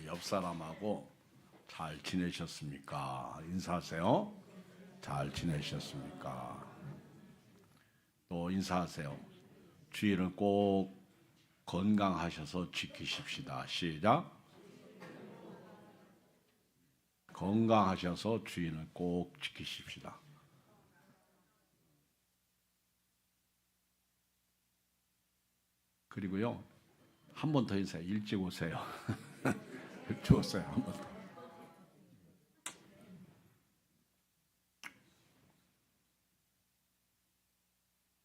옆 사람하고 잘 지내셨습니까? 인사하세요. 잘 지내셨습니까? 또 인사하세요. 주의를 꼭 건강하셔서 지키십시다. 시작. 건강하셔서 주의는 꼭 지키십시다. 그리고요, 한 번 더 인사해. 일찍 오세요. 일찍 오세요. 한 번 더.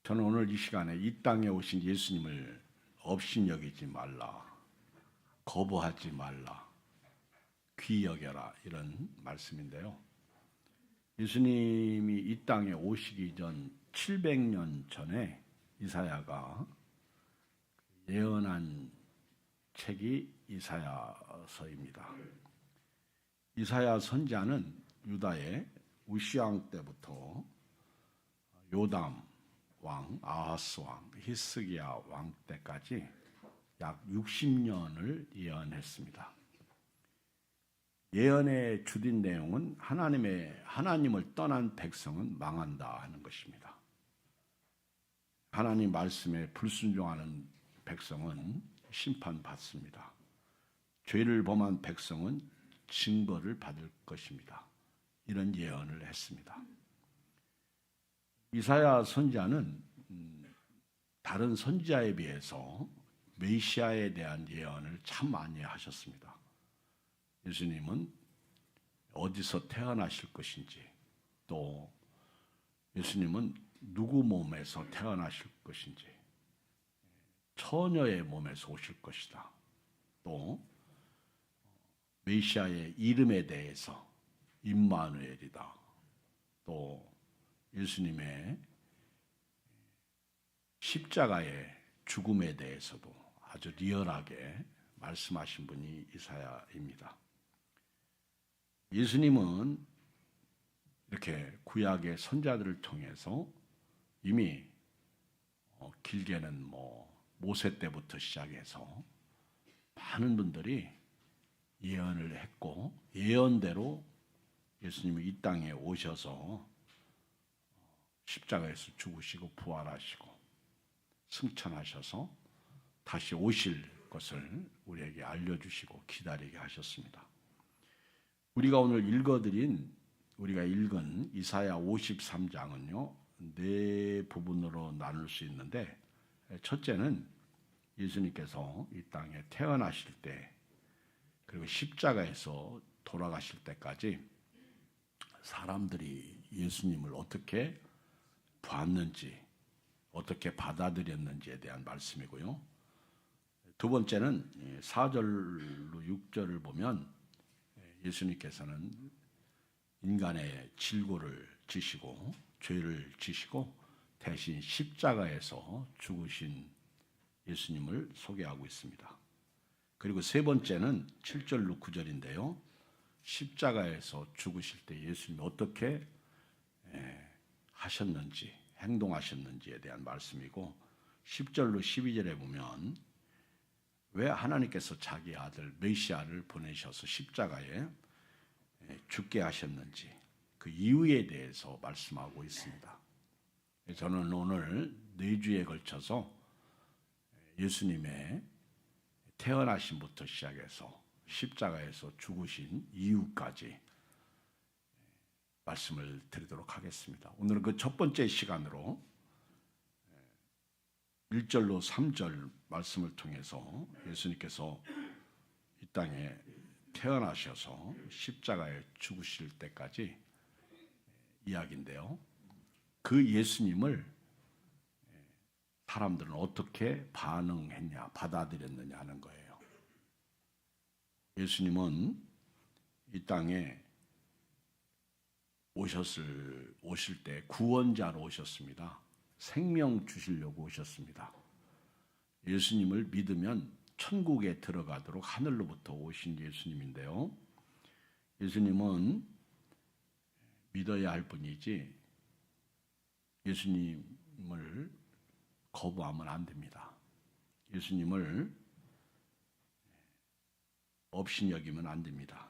저는 오늘 이 시간에 이 땅에 오신 예수님을 업신여기지 말라, 거부하지 말라, 귀히 여겨라, 이런 말씀인데요. 예수님이 이 땅에 오시기 전 700년 전에 이사야가 예언한 책이 이사야서입니다. 이사야 선지자는 유다의 우시왕 때부터 요담 왕, 아하스 왕, 히스기야 왕 때까지 약 60년을 예언했습니다. 예언의 주된 내용은 하나님을 떠난 백성은 망한다 하는 것입니다. 하나님 말씀에 불순종하는 백성은 심판받습니다. 죄를 범한 백성은 징벌을 받을 것입니다. 이런 예언을 했습니다. 이사야 선지자는 다른 선지자에 비해서 메시아에 대한 예언을 참 많이 하셨습니다. 예수님은 어디서 태어나실 것인지, 또 예수님은 누구 몸에서 태어나실 것인지, 처녀의 몸에서 오실 것이다. 또 메시아의 이름에 대해서 임마누엘이다. 또 예수님의 십자가의 죽음에 대해서도 아주 리얼하게 말씀하신 분이 이사야입니다. 예수님은 이렇게 구약의 선자들을 통해서 이미 길게는 모세 때부터 시작해서 많은 분들이 예언을 했고, 예언대로 예수님이 이 땅에 오셔서 십자가에서 죽으시고 부활하시고 승천하셔서 다시 오실 것을 우리에게 알려주시고 기다리게 하셨습니다. 우리가 읽은 이사야 53장은요, 네 부분으로 나눌 수 있는데, 첫째는 예수님께서 이 땅에 태어나실 때, 그리고 십자가에서 돌아가실 때까지 사람들이 예수님을 어떻게 봤는지, 어떻게 받아들였는지에 대한 말씀이고요. 두 번째는 4절로 6절을 보면 예수님께서는 인간의 질고를 지시고 죄를 지시고 대신 십자가에서 죽으신 예수님을 소개하고 있습니다. 그리고 세 번째는 7절로 9절인데요. 십자가에서 죽으실 때 예수님이 어떻게 하셨는지, 행동하셨는지에 대한 말씀이고, 10절로 12절에 보면 왜 하나님께서 자기 아들 메시아를 보내셔서 십자가에 죽게 하셨는지, 그 이유에 대해서 말씀하고 있습니다. 저는 오늘 4주에 걸쳐서 예수님의 태어나심부터 시작해서 십자가에서 죽으신 이유까지 말씀을 드리도록 하겠습니다. 오늘은 그 첫 번째 시간으로 1절로 3절 말씀을 통해서 예수님께서 이 땅에 태어나셔서 십자가에 죽으실 때까지 이야기인데요. 그 예수님을 사람들은 어떻게 반응했냐, 받아들였느냐 하는 거예요. 예수님은 이 땅에 오실 때 구원자로 오셨습니다. 생명 주시려고 오셨습니다. 예수님을 믿으면 천국에 들어가도록 하늘로부터 오신 예수님인데요. 예수님은 믿어야 할 분이지 예수님을 거부하면 안 됩니다. 예수님을 업신여기면 안 됩니다.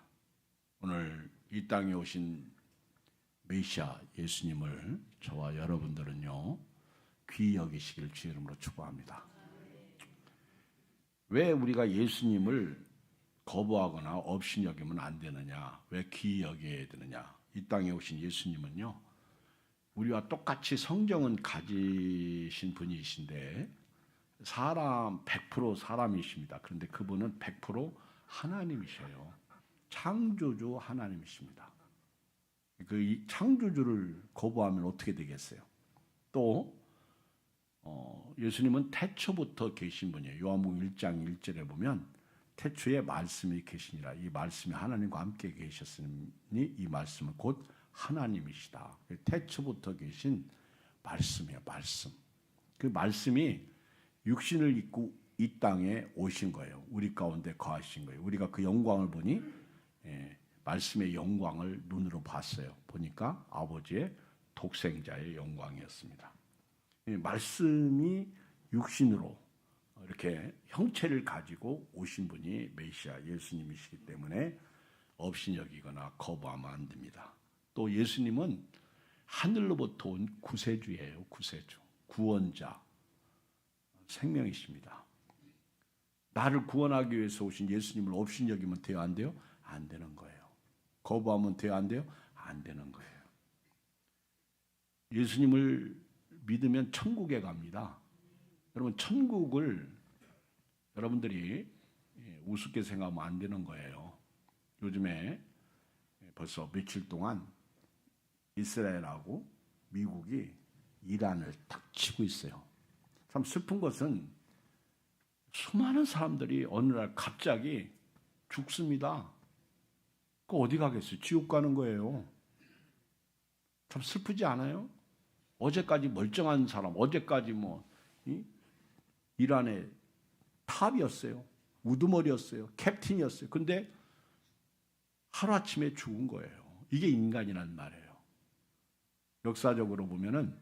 오늘 이 땅에 오신 메시아 예수님을 저와 여러분들은요 귀히 여기시길 주의 이름으로 축복합니다. 왜 우리가 예수님을 거부하거나 업신여기면 안 되느냐? 왜 귀히 여겨야 되느냐? 이 땅에 오신 예수님은요 우리와 똑같이 성정은 가지신 분이신데 사람 100% 사람이십니다. 그런데 그분은 100% 하나님이셔요. 창조주 하나님이십니다. 그 창조주를 거부하면 어떻게 되겠어요? 또 예수님은 태초부터 계신 분이에요. 요한복음 1장 1절에 보면 태초에 말씀이 계시니라. 이 말씀이 하나님과 함께 계셨으니 이 말씀은 곧 하나님이시다. 태초부터 계신 말씀이에요. 말씀. 그 말씀이 육신을 입고 이 땅에 오신 거예요. 우리 가운데 거하신 거예요. 우리가 그 영광을 보니 말씀의 영광을 눈으로 봤어요. 보니까 아버지의 독생자의 영광이었습니다. 말씀이 육신으로 이렇게 형체를 가지고 오신 분이 메시아 예수님이시기 때문에 업신여기거나 거부하면 안 됩니다. 또 예수님은 하늘로부터 온 구세주예요. 구세주, 구원자, 생명이십니다. 나를 구원하기 위해서 오신 예수님을 업신여기면 돼요? 안 돼요? 안 되는 거예요. 거부하면 돼요? 안 돼요? 안 되는 거예요. 예수님을 믿으면 천국에 갑니다. 여러분 천국을 여러분들이 우습게 생각하면 안 되는 거예요. 요즘에 벌써 며칠 동안 이스라엘하고 미국이 이란을 딱 치고 있어요. 참 슬픈 것은 수많은 사람들이 어느 날 갑자기 죽습니다. 그 어디 가겠어요? 지옥 가는 거예요. 참 슬프지 않아요? 어제까지 멀쩡한 사람, 어제까지 이란의 탑이었어요. 우두머리였어요. 캡틴이었어요. 근데 하루아침에 죽은 거예요. 이게 인간이란 말이에요. 역사적으로 보면은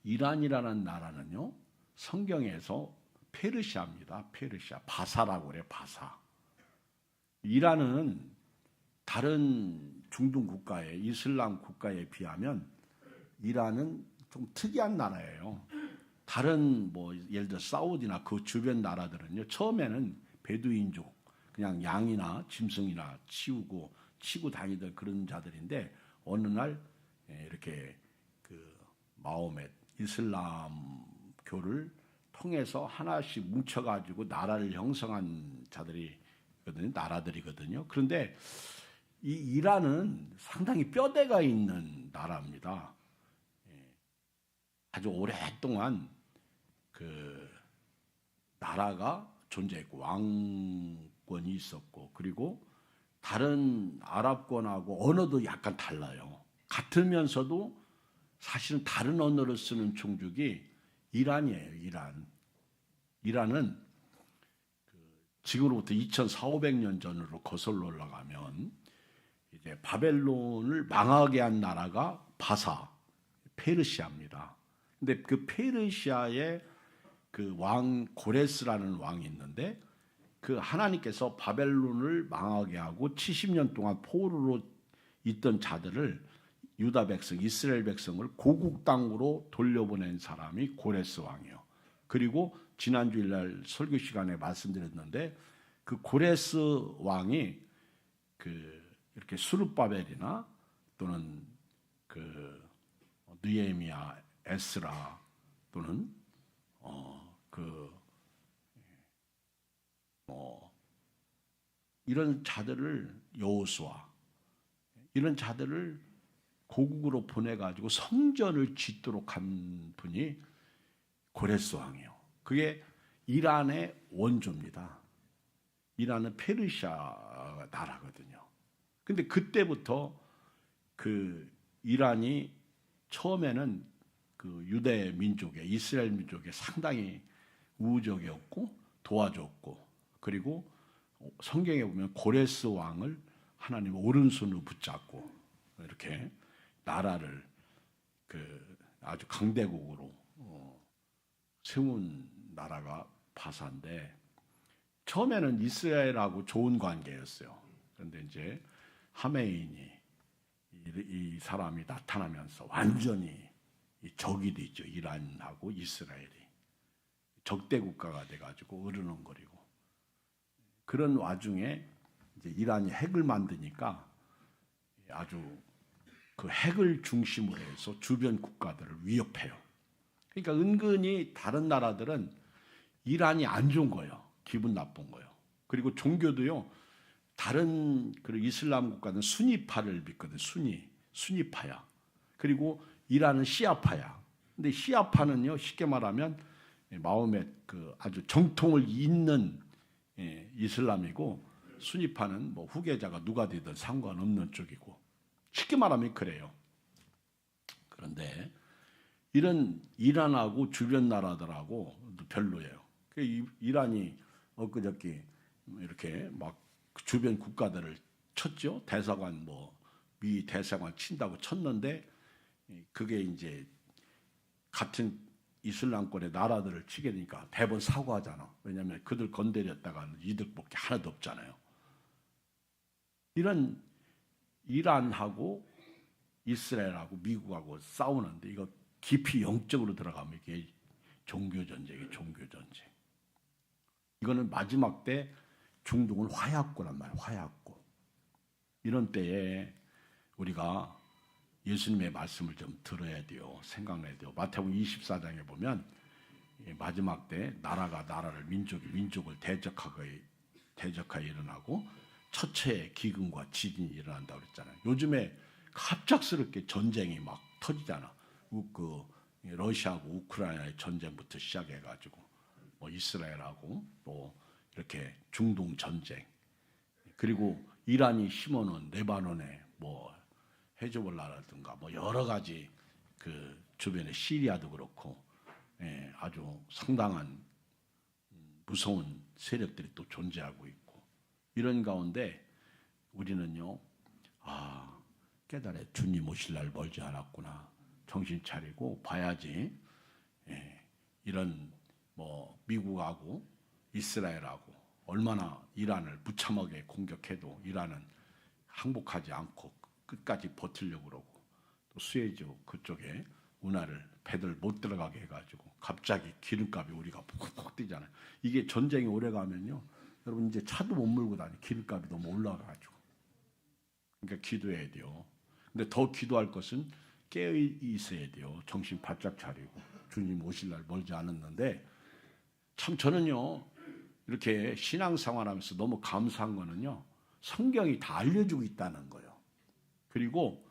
이란이라는 나라는요, 성경에서 페르시아입니다. 페르시아. 바사라고 그래요. 바사. 이란은 다른 중동 국가에, 이슬람 국가에 비하면 이란은 좀 특이한 나라예요. 다른 예를 들어 사우디나 그 주변 나라들은요, 처음에는 베두인족, 그냥 양이나 짐승이나 치고 다니던 그런 자들인데 어느 날 이렇게 그 마호멧 이슬람교를 통해서 하나씩 뭉쳐가지고 나라를 형성한 나라들이거든요. 그런데 이 이란은 상당히 뼈대가 있는 나라입니다. 아주 오랫동안 그 나라가 존재했고 왕권이 있었고, 그리고 다른 아랍권하고 언어도 약간 달라요. 같으면서도 사실은 다른 언어를 쓰는 종족이 이란이에요. 이란은 지금으로부터 2400~2500년 전으로 거슬러 올라가면 이제 바벨론을 망하게 한 나라가 바사, 페르시아입니다. 근데 그 페르시아의 그 왕 고레스라는 왕이 있는데, 그 하나님께서 바벨론을 망하게 하고 70년 동안 포로로 있던 자들을, 유다 백성, 이스라엘 백성을 고국 땅으로 돌려보낸 사람이 고레스 왕이에요. 그리고 지난 주일날 설교 시간에 말씀드렸는데, 그 고레스 왕이 이렇게 스룹바벨이나 또는 느헤미야, 에스라 또는 이런 자들을, 여호수아 이런 자들을 고국으로 보내가지고 성전을 짓도록 한 분이 고레스 왕이에요. 그게 이란의 원조입니다. 이란은 페르시아 나라거든요. 근데 그때부터 그 이란이 처음에는 그 유대 민족에, 이스라엘 민족에 상당히 우호적이었고 도와줬고, 그리고 성경에 보면 고레스 왕을 하나님 오른손으로 붙잡고 이렇게 나라를 아주 강대국으로 세운 나라가 바사인데, 처음에는 이스라엘하고 좋은 관계였어요. 그런데 이제 하메인이 이 사람이 나타나면서 완전히 적이 되죠. 이란하고 이스라엘이 적대 국가가 돼가지고 으르렁거리고, 그런 와중에 이제 이란이 핵을 만드니까 아주 그 핵을 중심으로 해서 주변 국가들을 위협해요. 그러니까 은근히 다른 나라들은 이란이 안 좋은 거예요. 기분 나쁜 거예요. 그리고 종교도요, 다른 그 이슬람 국가는 수니파를 믿거든. 수니파야. 그리고 이란은 시아파야. 근데 시아파는요, 쉽게 말하면 마음에 그 아주 정통을 잇는 이슬람이고, 수니파는 뭐 후계자가 누가 되든 상관없는 쪽이고, 쉽게 말하면 그래요. 그런데 이런 이란하고 주변 나라들하고 별로예요. 이란이 엊그저께 이렇게 막 주변 국가들을 쳤죠. 대사관 미 대사관 친다고 쳤는데, 그게 이제 같은 이슬람권의 나라들을 치게 되니까 대번 사과하잖아. 왜냐하면 그들 건드렸다가 이득 볼 게 하나도 없잖아요. 이런 이란하고 이스라엘하고 미국하고 싸우는데, 이거 깊이 영적으로 들어가면 이게 종교전쟁이에요. 종교전쟁. 이거는 마지막 때 중동은 화약고란 말이에요. 화약고. 이런 때에 우리가 예수님의 말씀을 좀 들어야 돼요. 생각해야 돼요. 마태복음 24장에 보면 마지막 때 나라가 나라를, 민족이 민족을 대적하여 일어나고 처처의 기근과 지진이 일어난다고 그랬잖아요. 요즘에 갑작스럽게 전쟁이 막 터지잖아. 러시아하고 우크라이나의 전쟁부터 시작해가지고 이스라엘하고 또 이렇게 중동 전쟁, 그리고 이란이 심어놓은 레바논에 헤즈볼라라든가 여러 가지 그 주변에 시리아도 그렇고 아주 상당한 무서운 세력들이 또 존재하고 있고, 이런 가운데 우리는요, 깨달아 주님 오실 날 멀지 않았구나. 정신 차리고 봐야지. 이런 미국하고 이스라엘하고 얼마나 이란을 무참하게 공격해도 이란은 항복하지 않고 끝까지 버티려고 그러고, 또 수에즈 그쪽에 운하를 배들 못 들어가게 해가지고 갑자기 기름값이 우리가 푹푹 뛰잖아요. 이게 전쟁이 오래 가면요, 여러분 이제 차도 못 몰고 다니. 기름값이 너무 올라가가지고. 그러니까 기도해야 돼요. 근데 더 기도할 것은 깨어 있어야 돼요. 정신 바짝 차리고. 주님 오실 날 멀지 않았는데, 참 저는요, 이렇게 신앙생활하면서 너무 감사한 거는요, 성경이 다 알려주고 있다는 거예요. 그리고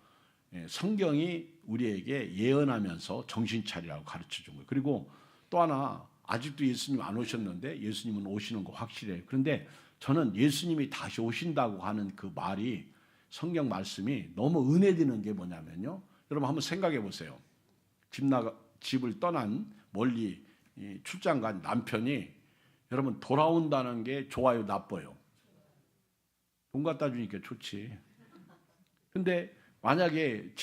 성경이 우리에게 예언하면서 정신 차리라고 가르쳐 준 거예요. 그리고 또 하나, 아직도 예수님 안 오셨는데 예수님은 오시는 거 확실해요. 그런데 저는 예수님이 다시 오신다고 하는 그 말이, 성경 말씀이 너무 은혜되는 게 뭐냐면요, 여러분 한번 생각해 보세요. 집을 떠난 멀리 출장 간 남편이 여러분 돌아온다는 게 좋아요, 나빠요? 돈 갖다 주니까 좋지. 근데 만약에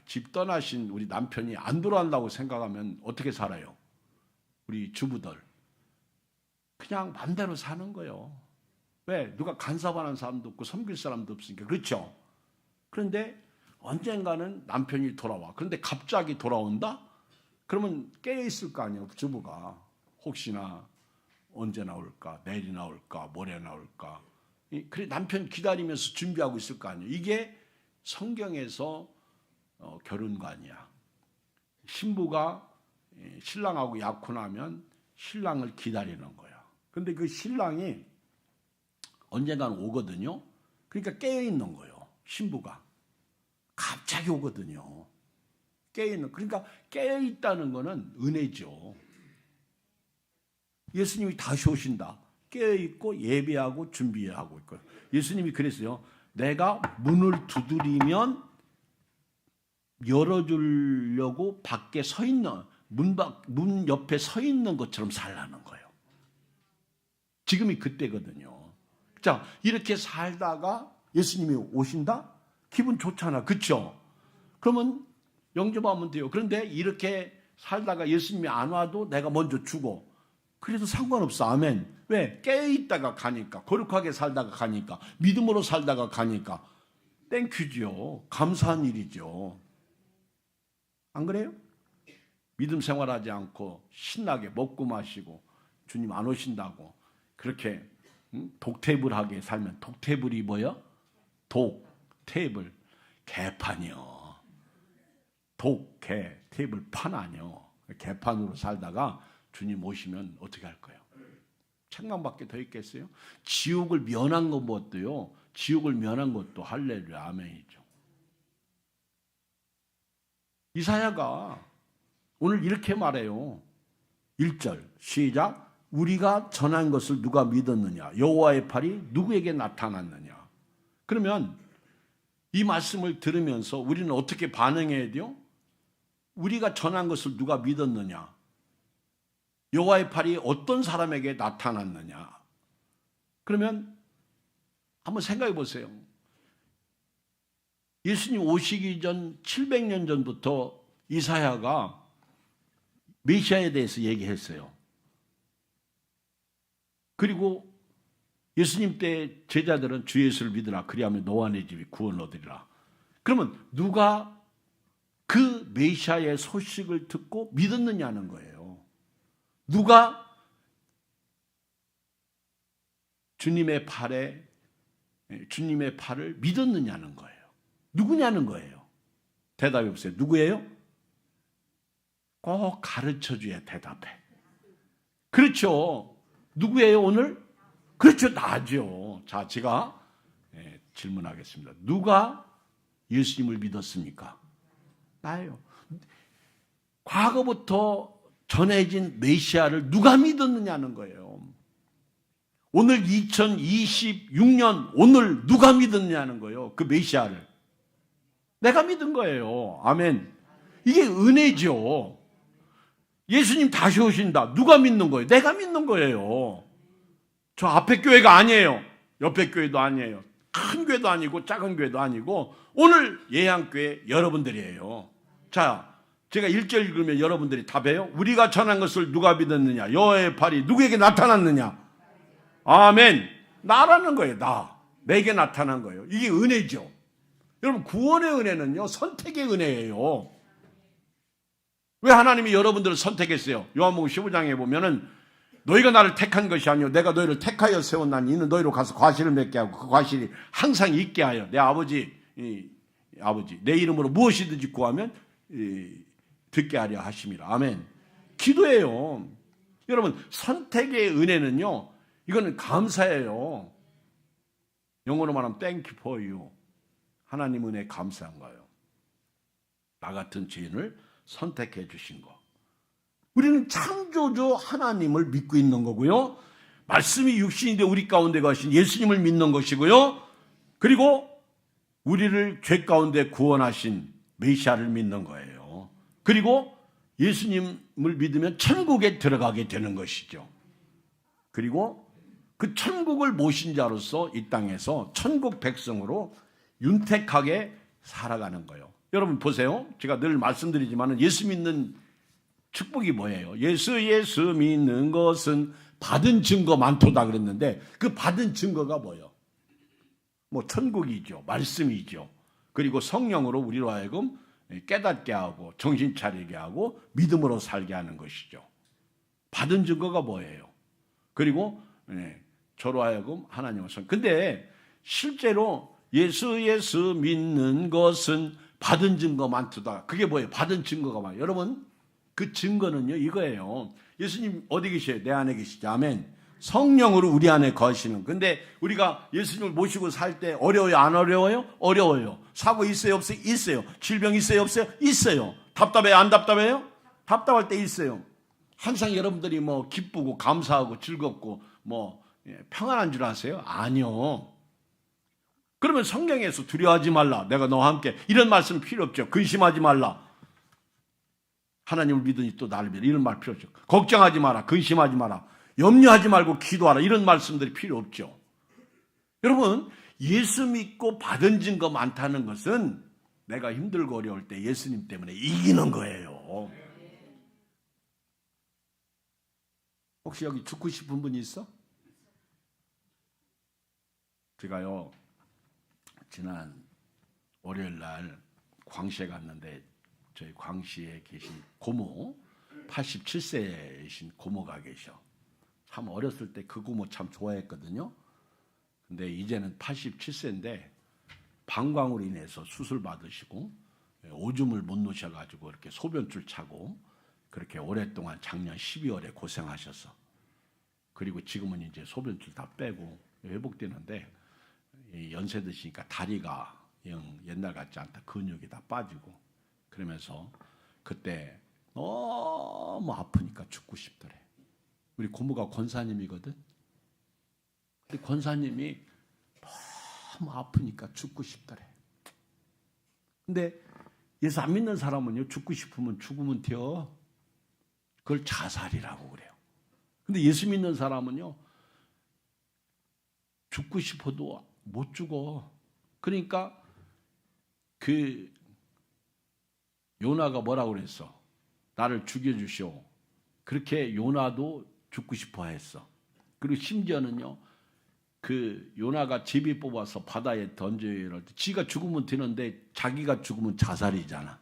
집 떠나신 우리 남편이 안 돌아온다고 생각하면 어떻게 살아요? 우리 주부들 그냥 맘대로 사는 거예요. 왜? 누가 간섭하는 사람도 없고 섬길 사람도 없으니까. 그렇죠? 그런데 언젠가는 남편이 돌아와. 그런데 갑자기 돌아온다? 그러면 깨어있을 거 아니에요, 주부가. 혹시나 언제 나올까, 내일이 나올까, 모레 나올까. 그래 남편 기다리면서 준비하고 있을 거 아니에요. 이게 성경에서 결혼관이야. 신부가 신랑하고 약혼하면 신랑을 기다리는 거야. 그런데 그 신랑이 언젠가는 오거든요. 그러니까 깨어있는 거예요. 신부가. 갑자기 오거든요. 그러니까 깨어있다는 거는 은혜죠. 예수님이 다시 오신다. 깨어있고 예배하고 준비하고 있고. 예수님이 그랬어요. 내가 문을 두드리면 열어주려고 밖에 서 있는, 문 옆에 서 있는 것처럼 살라는 거예요. 지금이 그때거든요. 자, 이렇게 살다가 예수님이 오신다? 기분 좋잖아. 그렇죠? 그러면 영접하면 돼요. 그런데 이렇게 살다가 예수님이 안 와도 내가 먼저 죽어. 그래도 상관없어. 아멘. 왜? 깨어있다가 가니까, 거룩하게 살다가 가니까, 믿음으로 살다가 가니까 땡큐지요. 감사한 일이죠. 안 그래요? 믿음 생활하지 않고 신나게 먹고 마시고 주님 안 오신다고 그렇게 독테이블하게 살면, 독테이블이 뭐야? 독테이블, 개판이요. 독개 테이블 판 아니요. 개판으로 살다가 주님 오시면 어떻게 할 거예요? 책망밖에 더 있겠어요? 지옥을 면한 것도요. 지옥을 면한 것도 할렐루야 아멘이죠. 이사야가 오늘 이렇게 말해요. 1절 시작. 우리가 전한 것을 누가 믿었느냐? 여호와의 팔이 누구에게 나타났느냐? 그러면 이 말씀을 들으면서 우리는 어떻게 반응해야 돼요? 우리가 전한 것을 누가 믿었느냐? 여호와의 팔이 어떤 사람에게 나타났느냐? 그러면 한번 생각해 보세요. 예수님 오시기 전 700년 전부터 이사야가 메시아에 대해서 얘기했어요. 그리고 예수님 때 제자들은 주 예수를 믿으라. 그리하면 너와 네 집이 구원을 얻으리라. 그러면 누가 그 메시아의 소식을 듣고 믿었느냐는 거예요. 누가 주님의 팔을 믿었느냐는 거예요. 누구냐는 거예요. 대답이 없어요. 누구예요? 꼭 가르쳐줘야 대답해. 그렇죠. 누구예요 오늘? 그렇죠. 나죠. 자, 제가 질문하겠습니다. 누가 예수님을 믿었습니까? 나예요. 과거부터 전해진 메시아를 누가 믿었느냐는 거예요. 오늘 2026년 오늘 누가 믿었느냐는 거예요. 그 메시아를. 내가 믿은 거예요. 아멘. 이게 은혜죠. 예수님 다시 오신다. 누가 믿는 거예요? 내가 믿는 거예요. 저 앞에 교회가 아니에요. 옆에 교회도 아니에요. 큰 교회도 아니고 작은 교회도 아니고 오늘 예양교회 여러분들이에요. 자, 제가 1절 읽으면 여러분들이 답해요. 우리가 전한 것을 누가 믿었느냐? 여호와의 팔이 누구에게 나타났느냐? 아멘. 나라는 거예요. 내게 나타난 거예요. 이게 은혜죠. 여러분 구원의 은혜는요 선택의 은혜예요. 왜 하나님이 여러분들을 선택했어요? 요한복음 15장에 보면은 너희가 나를 택한 것이 아니요 내가 너희를 택하여 세웠나니 이는 너희로 가서 과실을 맺게 하고 그 과실이 항상 있게 하여 내 아버지 내 이름으로 무엇이든지 구하면 듣게 하려 하심이라. 아멘. 기도예요. 여러분 선택의 은혜는요 이거는 감사예요. 영어로 말하면 thank you for you. 하나님 은혜 감사한 거예요. 나 같은 죄인을 선택해 주신 거. 우리는 창조주 하나님을 믿고 있는 거고요. 말씀이 육신이 돼 우리 가운데 가신 예수님을 믿는 것이고요. 그리고 우리를 죄 가운데 구원하신 메시아를 믿는 거예요. 그리고 예수님을 믿으면 천국에 들어가게 되는 것이죠. 그리고 그 천국을 모신 자로서 이 땅에서 천국 백성으로 윤택하게 살아가는 거예요. 여러분 보세요. 제가 늘 말씀드리지만 예수 믿는 축복이 뭐예요? 예수 믿는 것은 받은 증거 많도다 그랬는데 그 받은 증거가 뭐예요? 뭐 천국이죠. 말씀이죠. 그리고 성령으로 우리로 하여금 깨닫게 하고 정신 차리게 하고 믿음으로 살게 하는 것이죠. 받은 증거가 뭐예요? 그리고 저로 하여금 하나님을 근데 실제로 예수 믿는 것은 받은 증거 많도다. 그게 뭐예요? 받은 증거가 많아요. 여러분 그 증거는요 이거예요. 예수님 어디 계셔요? 내 안에 계시죠. 아멘. 성령으로 우리 안에 거하시는. 근데 우리가 예수님을 모시고 살 때 어려워요? 안 어려워요? 어려워요. 사고 있어요? 없어요? 있어요. 질병 있어요? 없어요? 있어요. 답답해요? 안 답답해요? 답답할 때 있어요. 항상 여러분들이 뭐 기쁘고 감사하고 즐겁고 뭐 평안한 줄 아세요? 아니요. 그러면 성경에서 두려워하지 말라. 내가 너와 함께. 이런 말씀 필요 없죠. 근심하지 말라. 하나님을 믿으니 또 나를 믿어. 이런 말 필요 없죠. 걱정하지 마라. 근심하지 마라. 염려하지 말고 기도하라. 이런 말씀들이 필요 없죠. 여러분 예수 믿고 받은 증거 많다는 것은 내가 힘들고 어려울 때 예수님 때문에 이기는 거예요. 혹시 여기 죽고 싶은 분이 있어? 제가요 지난 월요일 날 광시에 갔는데 저희 광시에 계신 고모 87세이신 고모가 계셔. 참 어렸을 때 그 고모 참 좋아했거든요. 근데 이제는 87세인데 방광으로 인해서 수술 받으시고 오줌을 못 놓으셔가지고 이렇게 소변줄 차고 그렇게 오랫동안 작년 12월에 고생하셨어. 그리고 지금은 이제 소변줄 다 빼고 회복되는데 연세 드시니까 다리가 영 옛날 같지 않다. 근육이 다 빠지고 그러면서 그때 너무 아프니까 죽고 싶더래. 우리 고모가 권사님이거든. 근데 권사님이 너무 아프니까 죽고 싶더래. 근데 예수 안 믿는 사람은요, 죽고 싶으면 죽으면 돼요. 그걸 자살이라고 그래요. 근데 예수 믿는 사람은요, 죽고 싶어도 못 죽어. 그러니까 그 요나가 뭐라고 그랬어? 나를 죽여주시오. 그렇게 요나도 죽고 싶어 했어. 그리고 심지어는요, 그 요나가 제비 뽑아서 바다에 던져야 할 때 지가 죽으면 되는데 자기가 죽으면 자살이잖아.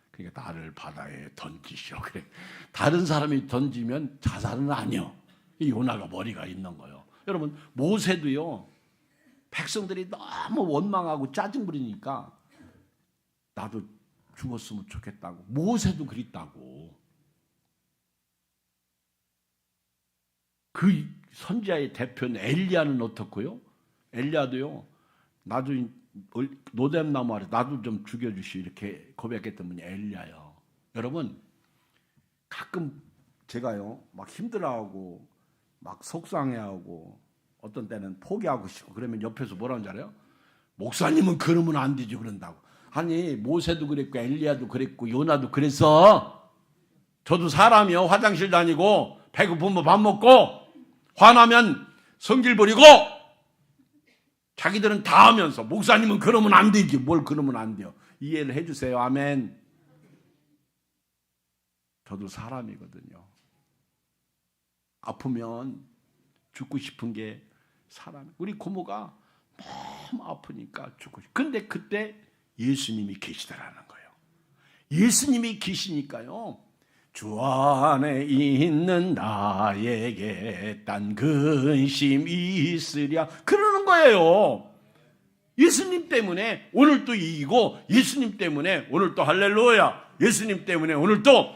그러니까 나를 바다에 던지시오. 그래. 다른 사람이 던지면 자살은 아니요. 요나가 머리가 있는 거예요. 여러분 모세도요. 백성들이 너무 원망하고 짜증 부리니까 나도 죽었으면 좋겠다고. 모세도 그랬다고. 그 선지자의 대표는 엘리야는 어떻고요? 엘리야도요. 나도 노뎀나무 아래 나도 좀 죽여주시 이렇게 고백했던 분이 엘리야요. 여러분 가끔 제가요 막 힘들어하고 막 속상해하고 어떤 때는 포기하고 싶고 그러면 옆에서 뭐라는 줄 알아요? 목사님은 그러면 안 되지 그런다고. 아니 모세도 그랬고 엘리야도 그랬고 요나도 그랬어. 저도 사람이요. 화장실 다니고 배고프면 밥 먹고 화나면 성질 부리고 자기들은 다 하면서 목사님은 그러면 안 되지. 뭘 그러면 안 돼요. 이해를 해주세요. 아멘. 저도 사람이거든요. 아프면 죽고 싶은 게 사람. 우리 고모가 너무 아프니까 죽고 싶어. 근데 그때 예수님이 계시더라는 거예요. 예수님이 계시니까요. 주 안에 있는 나에게 딴 근심이 있으랴 그러는 거예요. 예수님 때문에 오늘 또 이기고 예수님 때문에 오늘 또 할렐루야 예수님 때문에 오늘 또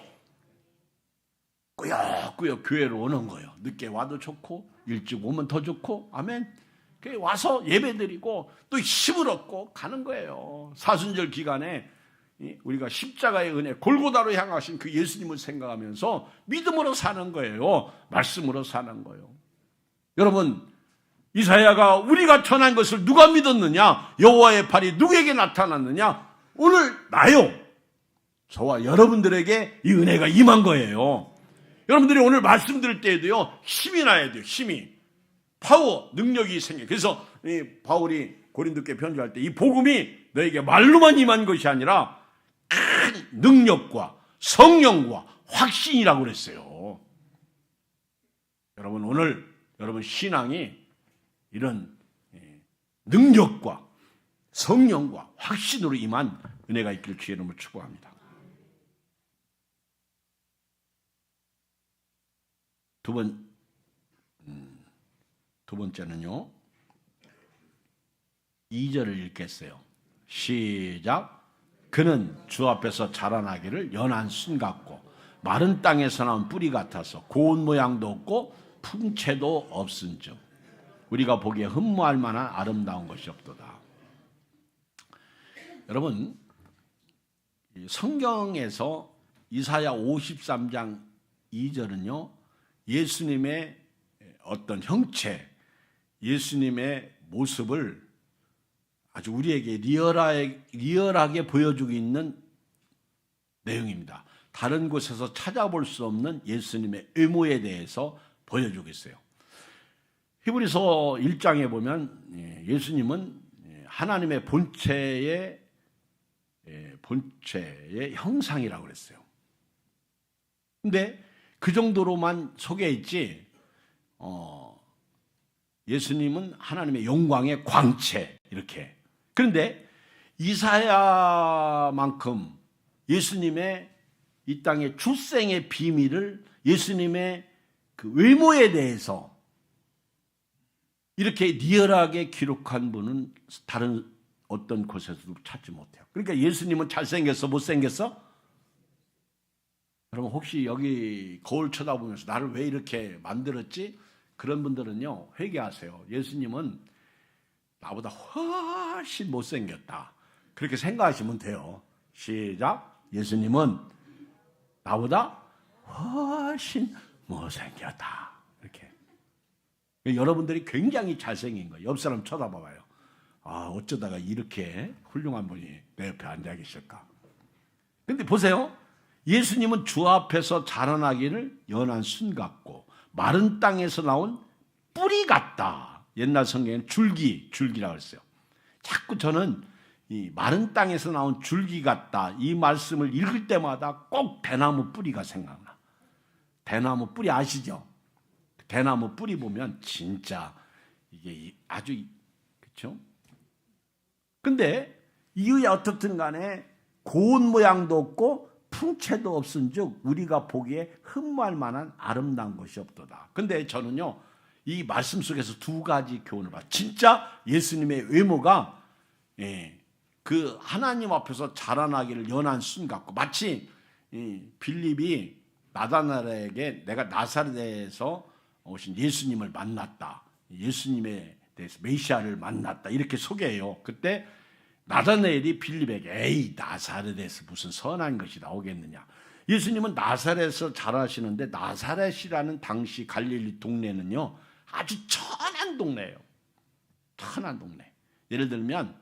꾸역꾸역 교회로 오는 거예요. 늦게 와도 좋고 일찍 오면 더 좋고 아멘. 교회 와서 예배드리고 또 힘을 얻고 가는 거예요. 사순절 기간에 우리가 십자가의 은혜 골고다로 향하신 그 예수님을 생각하면서 믿음으로 사는 거예요. 말씀으로 사는 거예요. 여러분 이사야가 우리가 전한 것을 누가 믿었느냐? 여호와의 팔이 누구에게 나타났느냐? 오늘 나요. 저와 여러분들에게 이 은혜가 임한 거예요. 여러분들이 오늘 말씀 들을 때에도요. 힘이 나야 돼요. 힘이. 파워, 능력이 생겨요. 그래서 바울이 고린도께 편지할 때 이 복음이 너에게 말로만 임한 것이 아니라 큰 능력과 성령과 확신이라고 그랬어요. 여러분 오늘 여러분 신앙이 이런 능력과 성령과 확신으로 임한 은혜가 있기를 주의 이름으로 축복합니다. 두 번째는요. 2절을 읽겠어요. 시작. 그는 주 앞에서 자라나기를 연한 순 같고 마른 땅에서 나온 뿌리 같아서 고운 모양도 없고 풍채도 없은즉 우리가 보기에 흠모할 만한 아름다운 것이 없도다. 여러분 성경에서 이사야 53장 2절은요. 예수님의 어떤 형체, 예수님의 모습을 아주 우리에게 리얼하게 보여주고 있는 내용입니다. 다른 곳에서 찾아볼 수 없는 예수님의 의무에 대해서 보여주고 있어요. 히브리서 1장에 보면 예수님은 하나님의 본체의 형상이라고 그랬어요. 근데 그 정도로만 소개했지 예수님은 하나님의 영광의 광채 이렇게. 그런데 이사야만큼 예수님의 이 땅의 출생의 비밀을 예수님의 그 외모에 대해서 이렇게 리얼하게 기록한 분은 다른 어떤 곳에서도 찾지 못해요. 그러니까 예수님은 잘생겼어, 못생겼어? 여러분 혹시 여기 거울 쳐다보면서 나를 왜 이렇게 만들었지? 그런 분들은요, 회개하세요. 예수님은 나보다 훨씬 못생겼다. 그렇게 생각하시면 돼요. 시작. 예수님은 나보다 훨씬 못생겼다. 이렇게. 여러분들이 굉장히 잘생긴 거예요. 옆 사람 쳐다봐봐요. 아, 어쩌다가 이렇게 훌륭한 분이 내 옆에 앉아 계실까. 근데 보세요. 예수님은 주 앞에서 자라나기를 연한 순 같고 마른 땅에서 나온 뿌리 같다. 옛날 성경에는 줄기라고 했어요. 자꾸 저는 이 마른 땅에서 나온 줄기 같다. 이 말씀을 읽을 때마다 꼭 대나무 뿌리가 생각나. 대나무 뿌리 아시죠? 대나무 뿌리 보면 진짜 이게 아주, 그렇죠? 근데 이유야 어떻든 간에 고운 모양도 없고 풍채도 없은즉 우리가 보기에 흠모할 만한 아름다운 것이 없도다. 근데 저는요, 이 말씀 속에서 두 가지 교훈을 봐요. 진짜 예수님의 외모가 그 하나님 앞에서 자라나기를 연한 순 같고, 마치 빌립이 나다나엘에게 내가 나사렛에서 오신 예수님을 만났다, 예수님에 대해서 메시아를 만났다 이렇게 소개해요. 그때 나다나엘이 빌립에게 에이, 나사렛에서 무슨 선한 것이 나오겠느냐. 예수님은 나사렛에서 자라시는데 나사렛이라는 당시 갈릴리 동네는요 아주 천한 동네예요. 천한 동네. 예를 들면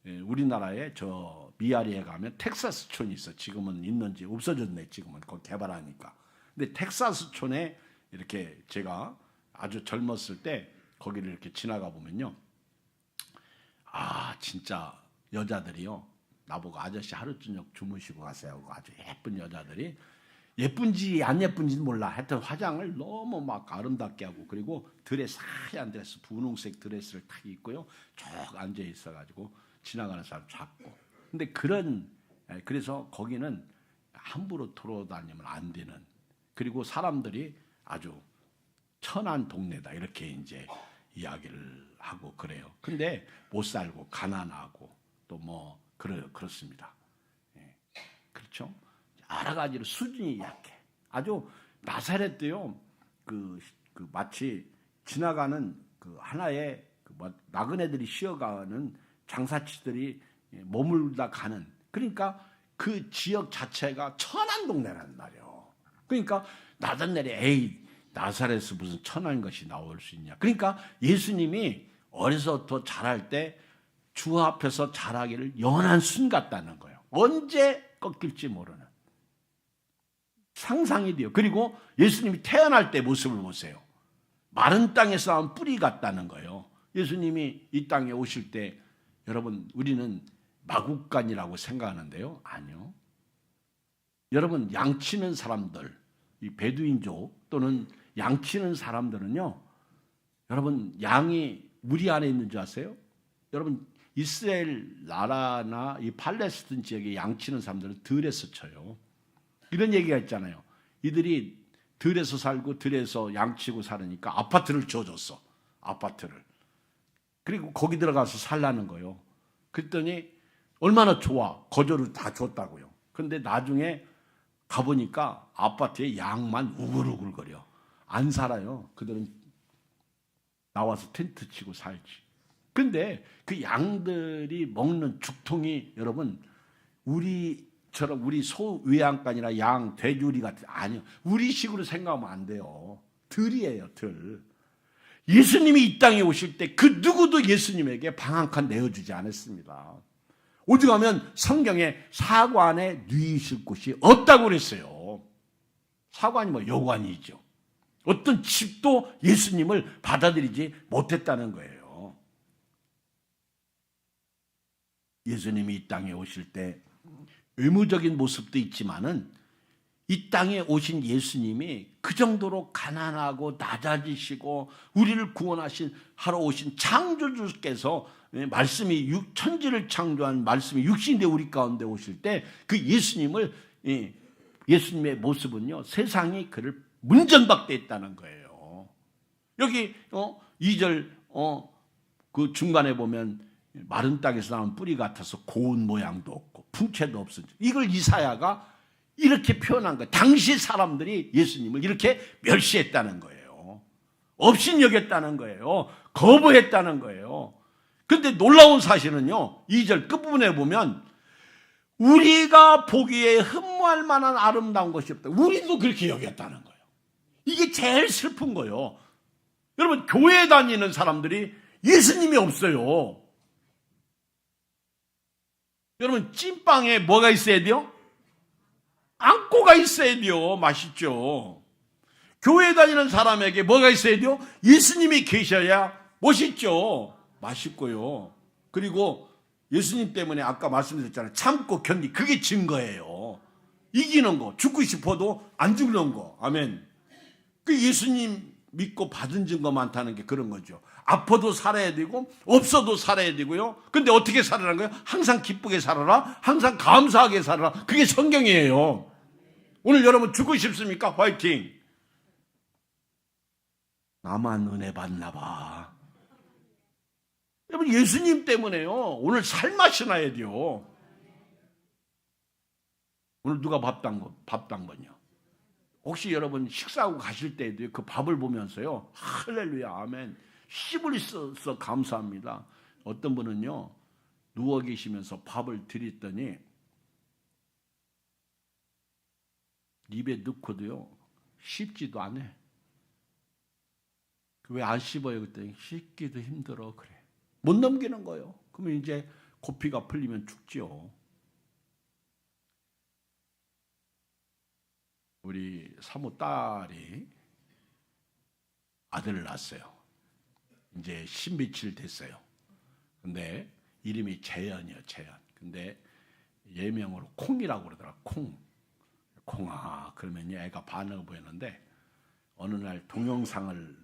우리나라에 저 미아리에 가면 텍사스촌이 있어. 지금은 있는지 없어졌네. 지금은 거기 개발하니까. 근데 텍사스촌에 이렇게 제가 아주 젊었을 때 거기를 이렇게 지나가 보면요, 아 진짜 여자들이요 나보고 아저씨 하루 저녁 주무시고 가세요 하고 아주 예쁜 여자들이, 예쁜지 안 예쁜지는 몰라. 하여튼 화장을 너무 막 아름답게 하고, 그리고 드레스, 하얀 드레스, 분홍색 드레스를 탁 입고요 쭉 앉아 있어가지고 지나가는 사람 잡고. 근데 그래서 거기는 함부로 돌아다니면 안 되는, 그리고 사람들이 아주 천한 동네다 이렇게 이제 이야기를 하고 그래요. 근데 못 살고 가난하고 또 뭐 그렇습니다. 그렇죠? 여러 가지로 수준이 약해. 아주 나사렛도요, 마치 지나가는 그 하나의 나그네들이 쉬어가는 장사치들이 머물다 가는, 그러니까 그 지역 자체가 천한 동네란 말이에요. 그러니까 나다나엘이 에이, 나사렛에서 무슨 천한 것이 나올 수 있냐. 그러니까 예수님이 어려서부터 자랄 때 주 앞에서 자라기를 연한 순 같다는 거예요. 언제 꺾일지 모르는 상상이 돼요. 그리고 예수님이 태어날 때 모습을 보세요. 마른 땅에서 나온 뿌리 같다는 거예요. 예수님이 이 땅에 오실 때 여러분 우리는 마국간이라고 생각하는데요, 아니요. 여러분 양치는 사람들, 이 베두인족 또는 양치는 사람들은요, 여러분 양이 무리 안에 있는 줄 아세요? 여러분 이스라엘 나라나 이 팔레스틴 지역에 양치는 사람들은 들에서 쳐요. 이런 얘기가 있잖아요. 이들이 들에서 살고 들에서 양치고 살으니까 아파트를 줘줬어. 아파트를. 그리고 거기 들어가서 살라는 거예요. 그랬더니 얼마나 좋아. 거저를 다 줬다고요. 그런데 나중에 가보니까 아파트에 양만 우글우글거려. 안 살아요. 그들은 나와서 텐트 치고 살지. 근데 그 양들이 먹는 죽통이 여러분 우리처럼 우리 소외양간이나 양, 돼지우리 같은, 아니요. 우리식으로 생각하면 안 돼요. 들이에요, 들. 예수님이 이 땅에 오실 때 그 누구도 예수님에게 방 한 칸 내어주지 않았습니다. 오직 하면 성경에 사관에 누이실 곳이 없다고 그랬어요. 사관이 뭐 여관이죠. 어떤 집도 예수님을 받아들이지 못했다는 거예요. 예수님이 이 땅에 오실 때 의무적인 모습도 있지만은 이 땅에 오신 예수님이 그 정도로 가난하고 낮아지시고 우리를 구원하신 하러 오신 창조주께서 말씀이 천지를 창조한 말씀이 육신대 우리 가운데 오실 때 그 예수님을 예수님의 모습은요 세상이 그를 문전박대했다는 거예요. 여기 2절 그 중간에 보면 마른 땅에서 나온 뿌리 같아서 고운 모양도 없고 풍채도 없으니 이걸 이사야가 이렇게 표현한 거예요. 당시 사람들이 예수님을 이렇게 멸시했다는 거예요. 업신여겼다는 거예요. 거부했다는 거예요. 그런데 놀라운 사실은요 2절 끝부분에 보면 우리가 보기에 흠모할 만한 아름다운 것이 없다. 우리도 그렇게 여겼다는 거예요. 이게 제일 슬픈 거예요. 여러분 교회 다니는 사람들이 예수님이 없어요. 여러분 찐빵에 뭐가 있어야 돼요? 안고가 있어야 돼요. 맛있죠. 교회 다니는 사람에게 뭐가 있어야 돼요? 예수님이 계셔야 멋있죠. 맛있고요. 그리고 예수님 때문에 아까 말씀드렸잖아요. 참고 견디. 그게 증거예요. 이기는 거. 죽고 싶어도 안 죽는 거. 아멘. 그 예수님 믿고 받은 증거 많다는 게 그런 거죠. 아파도 살아야 되고 없어도 살아야 되고요. 근데 어떻게 살아라는 거예요? 항상 기쁘게 살아라. 항상 감사하게 살아라. 그게 성경이에요. 오늘 여러분 죽고 싶습니까? 화이팅. 나만 은혜 받나 봐. 여러분 예수님 때문에요. 오늘 살맛이 나야 돼요. 오늘 누가 밥 담궜냐? 혹시 여러분 식사하고 가실 때에도 그 밥을 보면서요. 할렐루야 아멘. 씹을 있어서 감사합니다. 어떤 분은요. 누워 계시면서 밥을 드렸더니 입에 넣고도요. 씹지도 않아. 왜 안 씹어요? 그랬더니 씹기도 힘들어 그래. 못 넘기는 거예요. 그러면 이제 고피가 풀리면 죽죠. 우리 사모 딸이 아들을 낳았어요. 이제 신비칠 됐어요. 근데 이름이 재현이요, 재현. 근데 예명으로 콩이라고 그러더라. 콩아. 그러면 애가 반응을 보였는데 어느 날 동영상을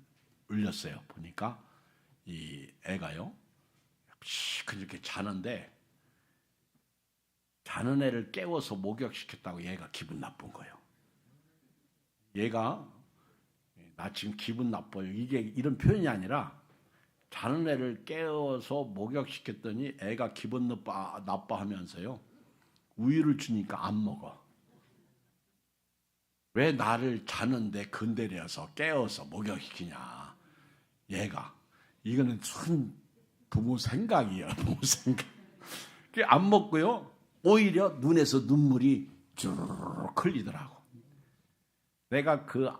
올렸어요. 보니까 이 애가요. 그렇게 자는데 자는 애를 깨워서 목욕시켰다고 얘가 기분 나쁜 거예요. 얘가 나 지금 기분 나빠요. 이게 이런 표현이 아니라 자는 애를 깨워서 목욕시켰더니 애가 기분 나빠하면서요. 우유를 주니까 안 먹어. 왜 나를 자는데 건드려서 깨워서 목욕시키냐. 얘가 이거는 참 부모 생각이에요. 부모 생각. 안 먹고요. 오히려 눈에서 눈물이 쭉 흘리더라고. 내가 그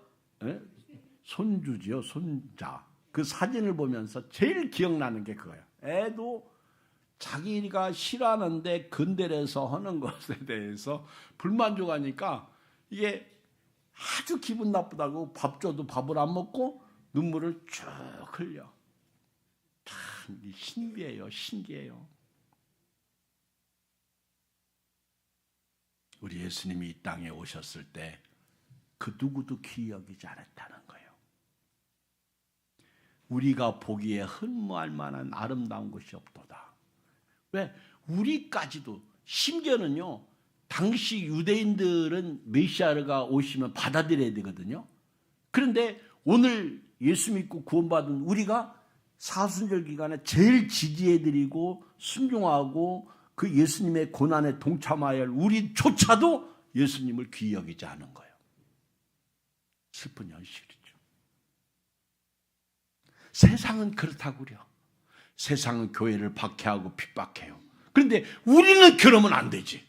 손주지요. 손자. 그 사진을 보면서 제일 기억나는 게 그거예요. 애도 자기가 싫어하는데 건드려서 하는 것에 대해서 불만족하니까 이게 아주 기분 나쁘다고 밥 줘도 밥을 안 먹고 눈물을 쭉 흘려. 참 신비해요. 신기해요. 우리 예수님이 이 땅에 오셨을 때 그 누구도 귀히 여기지 않았다는 거예요. 우리가 보기에 흠모할 만한 아름다운 것이 없도다. 왜? 우리까지도 심지어는요. 당시 유대인들은 메시아가 오시면 받아들여야 되거든요. 그런데 오늘 예수 믿고 구원받은 우리가 사순절 기간에 제일 지지해드리고 순종하고 그 예수님의 고난에 동참하여 할 우리조차도 예수님을 귀히 여기지 않은 거예요. 슬픈 현실이죠. 세상은 그렇다고 그래요. 세상은 교회를 박해하고 핍박해요. 그런데 우리는 그러면 안 되지.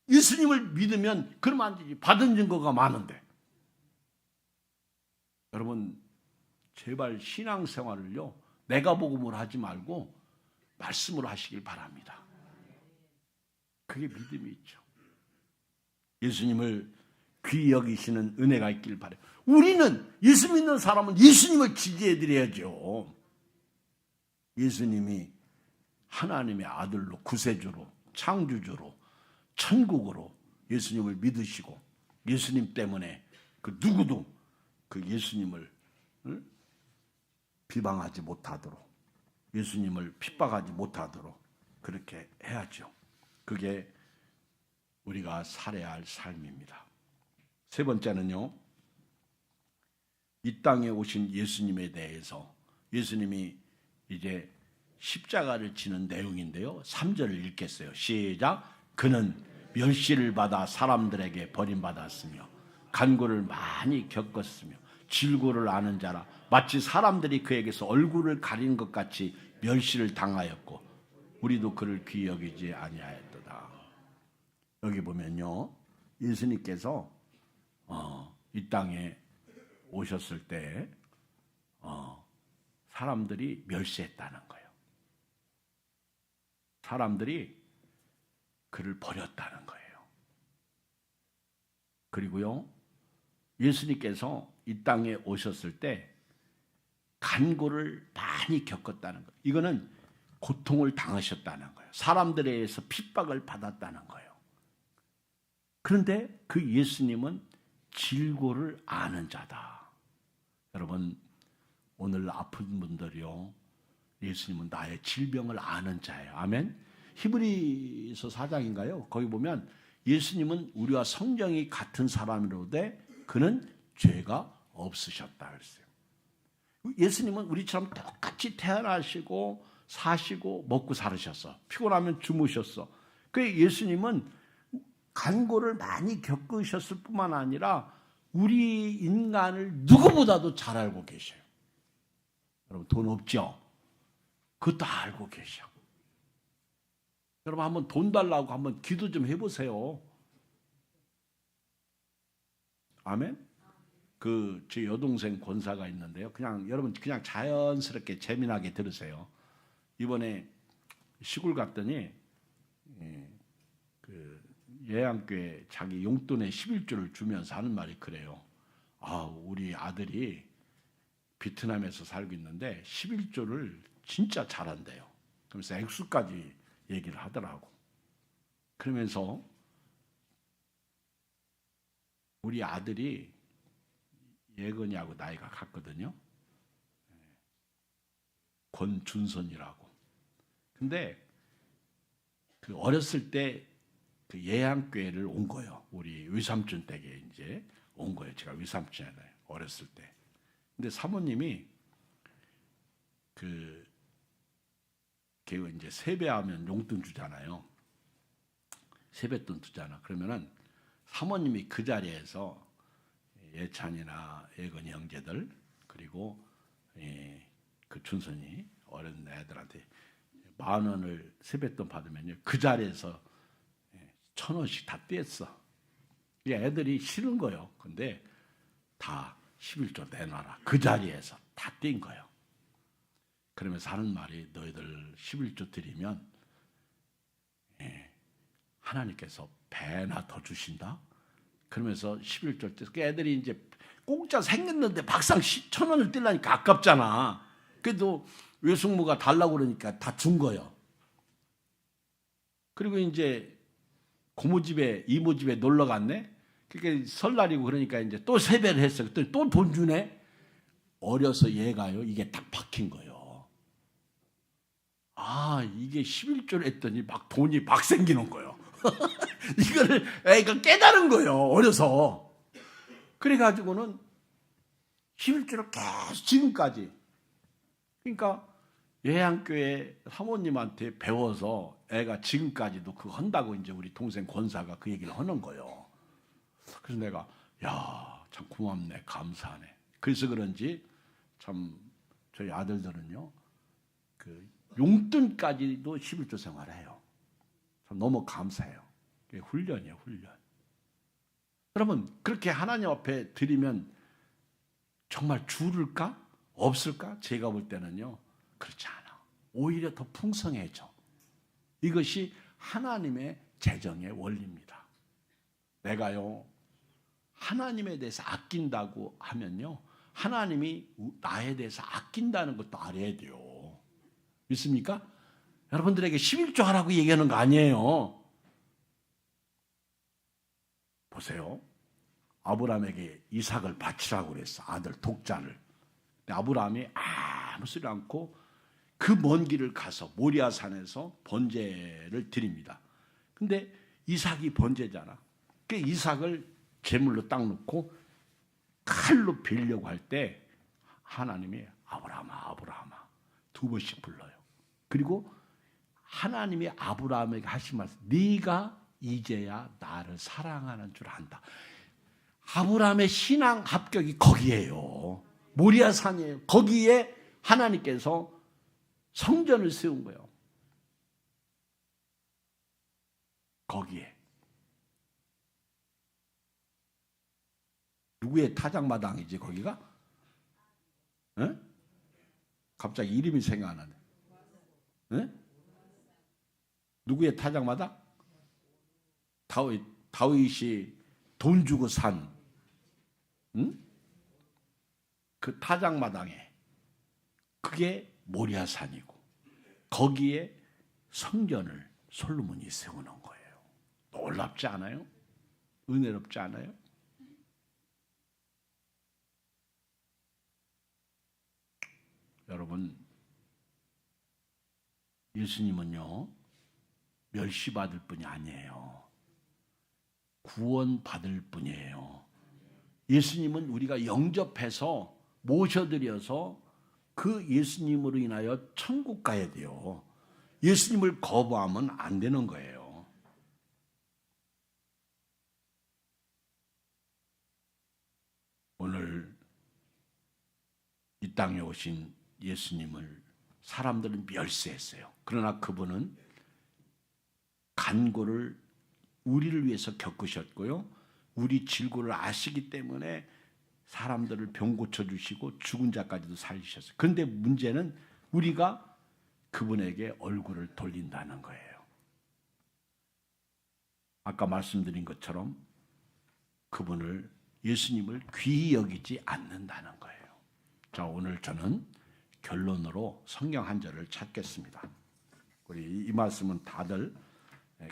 예수님을 믿으면 그러면 안 되지. 받은 증거가 많은데. 여러분 제발 신앙생활을요. 내가 복음을 하지 말고 말씀으로 하시길 바랍니다. 그게 믿음이 있죠. 예수님을 귀히 여기시는 은혜가 있길 바라요. 우리는 예수 믿는 사람은 예수님을 지지해드려야죠. 예수님이 하나님의 아들로 구세주로 창조주로 천국으로 예수님을 믿으시고 예수님 때문에 그 누구도 그 예수님을 비방하지 못하도록, 예수님을 핍박하지 못하도록 그렇게 해야죠. 그게 우리가 살아야 할 삶입니다. 세 번째는요, 이 땅에 오신 예수님에 대해서, 예수님이 이제 십자가를 지는 내용인데요, 3절을 읽겠어요. 시작. 그는 멸시를 받아 사람들에게 버림받았으며 간고를 많이 겪었으며 질고를 아는 자라 마치 사람들이 그에게서 얼굴을 가리는 것 같이 멸시를 당하였고 우리도 그를 귀히 여기지 아니하였도다. 여기 보면요, 예수님께서 이 땅에 오셨을 때 사람들이 멸시했다는 거예요. 사람들이 그를 버렸다는 거예요. 그리고요, 예수님께서 이 땅에 오셨을 때 간고를 많이 겪었다는 거예요. 이거는 고통을 당하셨다는 거예요. 사람들에 의해서 핍박을 받았다는 거예요. 그런데 그 예수님은 질고를 아는 자다. 여러분, 오늘 아픈 분들이요, 예수님은 나의 질병을 아는 자예요. 아멘. 히브리서 4장인가요? 거기 보면 예수님은 우리와 성정이 같은 사람이로되 그는 죄가 없으셨다 그랬어요. 예수님은 우리처럼 똑같이 태어나시고 사시고 먹고 살으셨어. 피곤하면 주무셨어. 그 예수님은 간고를 많이 겪으셨을 뿐만 아니라 우리 인간을 누구보다도 잘 알고 계셔요. 여러분, 돈 없죠? 그것도 알고 계셔. 여러분, 한번 돈 달라고 한번 기도 좀 해보세요. 아멘? 제 여동생 권사가 있는데요. 여러분 그냥 자연스럽게 재미나게 들으세요. 이번에 시골 갔더니 예양교회 자기 용돈의 11조를 주면서 하는 말이 그래요. 우리 아들이 베트남에서 살고 있는데 11조를 진짜 잘한대요. 그러면서 액수까지 얘기를 하더라고. 그러면서 우리 아들이 예건이하고 나이가 같거든요. 권준선이라고. 근데 어렸을 때 예양교회를 온 거예요. 우리 외삼촌 댁에 이제 온 거예요. 제가 외삼촌이잖아요. 어렸을 때. 근데 사모님이 이제 세배하면 용돈 주잖아요. 세뱃돈 주잖아. 그러면은 사모님이 그 자리에서 예찬이나 예건이 형제들 그리고 그 준선이 어린 애들한테 10,000원을 세뱃돈 받으면요, 그 자리에서 1,000원씩 다 뗐어. 애들이 싫은 거예요. 근데 다 11조 내놔라. 그 자리에서 다 뗀 거예요. 그러면서 하는 말이, 너희들 11조 드리면 하나님께서 배나 더 주신다. 그러면서 11조 때 애들이 이제 공짜 생겼는데 막상 1,000원을 떼려니까 아깝잖아. 그래도 외숙모가 달라고 그러니까 다 준 거예요. 그리고 이제 고모 집에 이모 집에 놀러 갔네. 그러니까 설날이고 그러니까 이제 또 세배를 했어. 그랬더니 또 돈 주네. 어려서 얘가요, 이게 딱 박힌 거예요. 이게 11조를 했더니 막 돈이 막 생기는 거예요. 이거를 애가 깨달은 거예요. 어려서. 그래가지고는 11조를 계속 지금까지. 그러니까 예양교회 사모님한테 배워서 애가 지금까지도 그거 한다고 이제 우리 동생 권사가 그 얘기를 하는 거예요. 그래서 내가 참 고맙네, 감사하네. 그래서 그런지 참 저희 아들들은요, 용돈까지도 11조 생활해요. 참 너무 감사해요. 그게 훈련이에요, 훈련. 여러분, 그렇게 하나님 앞에 드리면 정말 줄을까? 없을까? 제가 볼 때는요, 그렇지 않아. 오히려 더 풍성해져. 이것이 하나님의 재정의 원리입니다. 내가요, 하나님에 대해서 아낀다고 하면요, 하나님이 나에 대해서 아낀다는 것도 알아야 돼요. 믿습니까? 여러분들에게 11조 하라고 얘기하는 거 아니에요. 보세요. 아브라함에게 이삭을 바치라고 그랬어. 아들 독자를. 근데 아브라함이 아무 소리 않고 그 먼 길을 가서 모리아산에서 번제를 드립니다. 근데 이삭이 번제잖아. 그 이삭을 제물로 딱 놓고 칼로 베려고 할 때 하나님이 아브라함아 아브라함아 두 번씩 불러요. 그리고 하나님이 아브라함에게 하신 말씀, 네가 이제야 나를 사랑하는 줄 안다. 아브라함의 신앙 합격이 거기에요. 모리아산이에요. 거기에 하나님께서 성전을 세운 거예요. 거기에. 누구의 타작마당이지 거기가? 에? 갑자기 이름이 생각 안 나네. 에? 누구의 타작마당? 다윗이 돈 주고 산 그 타작마당에 그게 모리아산이고 거기에 성전을 솔로몬이 세우는 거예요. 놀랍지 않아요? 은혜롭지 않아요? 여러분, 예수님은요 멸시받을 분이 아니에요. 구원받을 분이에요. 예수님은 우리가 영접해서 모셔드려서 그 예수님으로 인하여 천국 가야 돼요. 예수님을 거부하면 안 되는 거예요. 오늘 이 땅에 오신 예수님을 사람들은 멸시했어요. 그러나 그분은 간고를 우리를 위해서 겪으셨고요. 우리 질고를 아시기 때문에 사람들을 병 고쳐주시고 죽은 자까지도 살리셨어요. 그런데 문제는 우리가 그분에게 얼굴을 돌린다는 거예요. 아까 말씀드린 것처럼 그분을 예수님을 귀히 여기지 않는다는 거예요. 자, 오늘 저는 결론으로 성경 한 절을 찾겠습니다. 우리 이 말씀은 다들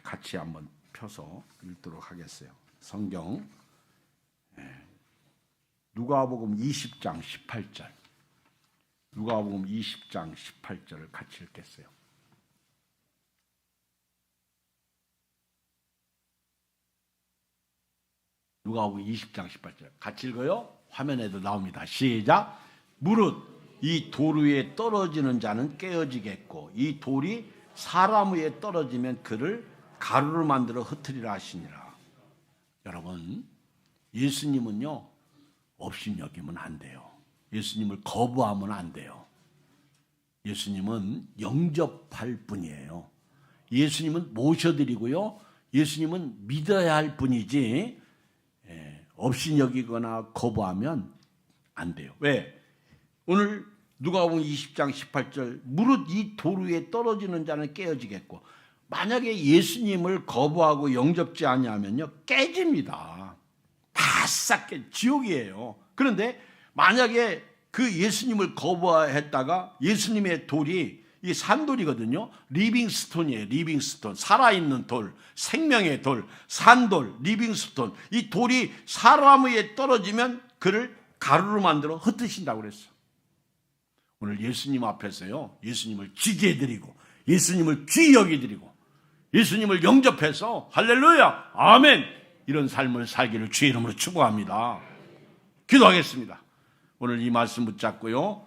같이 한번 펴서 읽도록 하겠어요. 성경 누가복음 20장 18절. 누가복음 20장 18절을 같이 읽겠어요. 누가복음 20장 18절 같이 읽어요. 화면에도 나옵니다. 시작. 무릇 이 돌 위에 떨어지는 자는 깨어지겠고 이 돌이 사람 위에 떨어지면 그를 가루를 만들어 흩으리라 하시니라. 여러분, 예수님은요 업신여기면 안 돼요. 예수님을 거부하면 안 돼요. 예수님은 영접할 분이에요. 예수님은 모셔드리고요. 예수님은 믿어야 할 분이지 업신여기거나 거부하면 안 돼요. 왜? 오늘 누가복음 20장 18절 무릇 이 돌 위에 떨어지는 자는 깨어지겠고, 만약에 예수님을 거부하고 영접지 않냐면요 깨집니다. 다 싹 깨, 지옥이에요. 그런데 만약에 그 예수님을 거부했다가 예수님의 돌이 이 산돌이거든요. 리빙스톤이에요. 리빙스톤. 살아있는 돌, 생명의 돌, 산돌, 리빙스톤. 이 돌이 사람 위에 떨어지면 그를 가루로 만들어 흩으신다고 그랬어. 오늘 예수님 앞에서요, 예수님을 지게해드리고 예수님을 귀히 여기드리고 예수님을 영접해서 할렐루야 아멘 이런 삶을 살기를 주의 이름으로 축복합니다. 기도하겠습니다. 오늘 이 말씀 붙잡고요